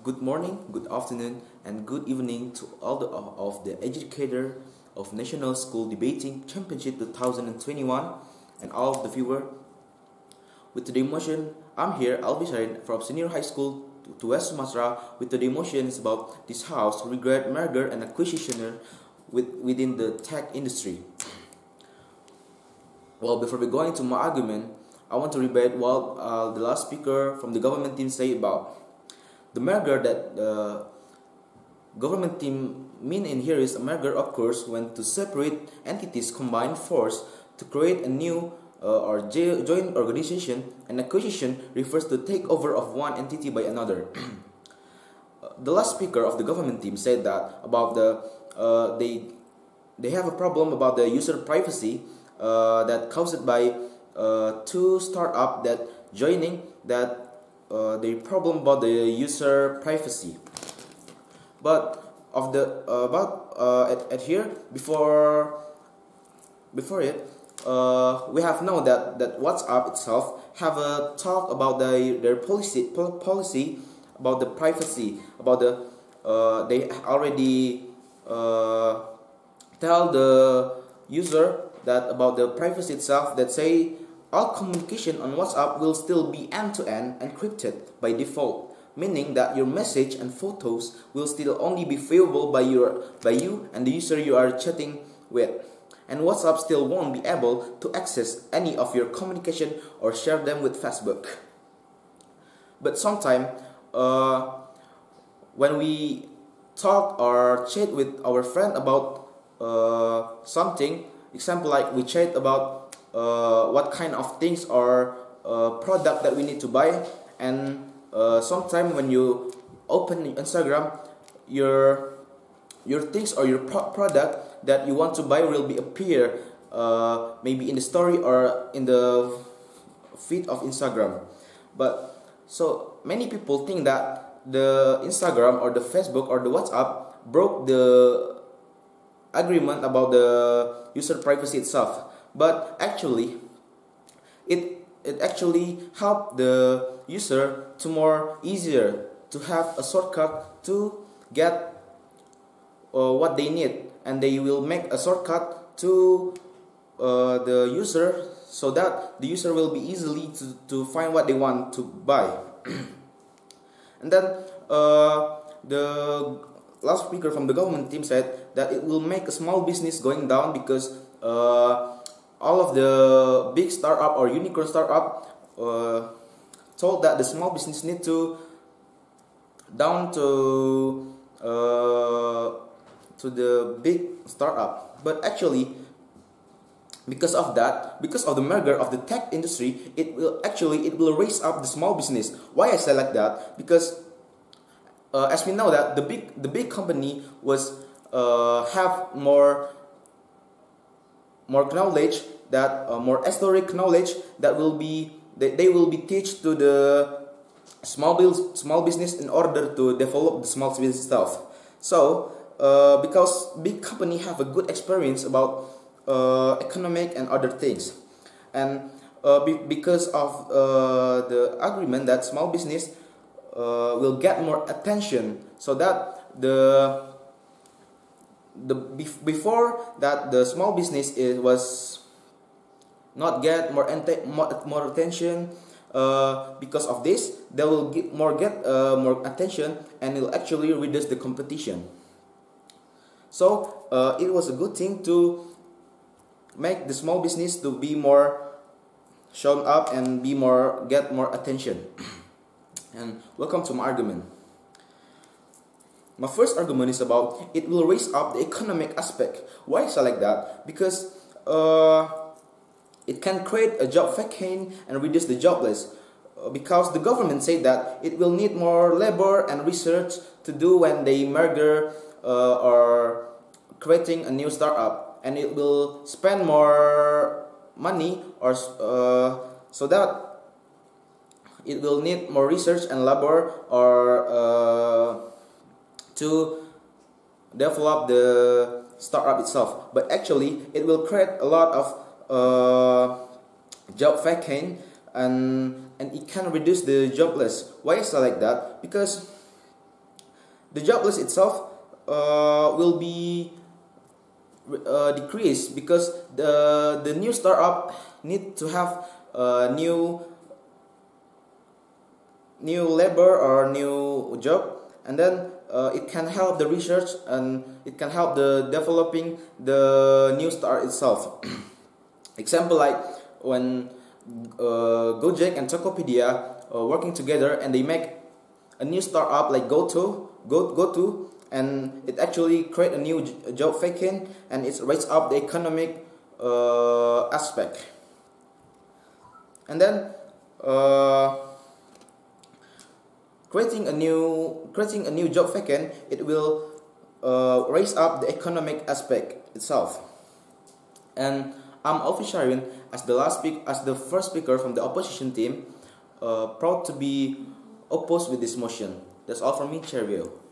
Good morning, good afternoon, and good evening to all of the educator of National School Debating Championship 2021 and all of the viewer. With today's motion, I'm here, Alfi Syahrin from Senior High School to West Sumatra. With today's motion is about this house regret merger and acquisition within the tech industry. Well, before we go into my argument, I want to rebut what the last speaker from the government team say about the merger. That the government team mean in here is a merger occurs when two separate entities combine force to create a new or joint organization, and acquisition refers to takeover of one entity by another. The last speaker of the government team said that about they have a problem about the user privacy that caused by two startup that joining that the problem about the user privacy. But of the at here before it we have known that WhatsApp itself have a talk about their policy about the privacy, about the they already tell the user that about the privacy itself, that say all communication on WhatsApp will still be end-to-end encrypted by default, meaning that your message and photos will still only be viewable by you and the user you are chatting with, and WhatsApp still won't be able to access any of your communication or share them with Facebook. But sometimes when we talk or chat with our friend about something, example like we chat about what kind of things or product that we need to buy, and sometime when you open Instagram, your things or your product that you want to buy will be appear maybe in the story or in the feed of Instagram. But so many people think that the Instagram or the Facebook or the WhatsApp broke the agreement about the user privacy itself. But actually, it actually helped the user to more easier to have a shortcut to get what they need, and they will make a shortcut to the user so that the user will be easily to find what they want to buy. And then the last speaker from the government team said that it will make a small business going down because all of the big startup or unicorn startup told that the small business need to down to the big startup. But actually, because of the merger of the tech industry, it will raise up the small business. Why I say like that? Because as we know that the big company was have more knowledge, that more historic knowledge that they will be teach to the small business in order to develop the small business stuff. So because big company have a good experience about economic and other things, and because of the agreement that small business will get more attention, so that before that the small business was not get more attention. Because of this, they will get more attention, and it will actually reduce the competition. So it was a good thing to make the small business to be more shown up and get more attention. And welcome to my argument. My first argument is about it will raise up the economic aspect. Why is it like that? Because it can create a job vacant and reduce the jobless. Because the government said that it will need more labor and research to do when they merger or creating a new startup, and it will spend more money or so that it will need more research and labor or to develop the startup itself. But actually, it will create a lot of job vacant, and it can reduce the jobless. Why is it like that? Because the jobless itself will be decreased, because the new startup need to have new labor or new job, and then it can help the research, and it can help the developing the new start itself. Example like when Gojek and Tokopedia working together, and they make a new startup like GoTo, and it actually create a new job vacant, and it raise up the economic aspect. And then creating a new job vacant, it will raise up the economic aspect itself. And I'm Alfi Syahrin as the first speaker from the opposition team, proud to be opposed with this motion. That's all from me. Cheerio.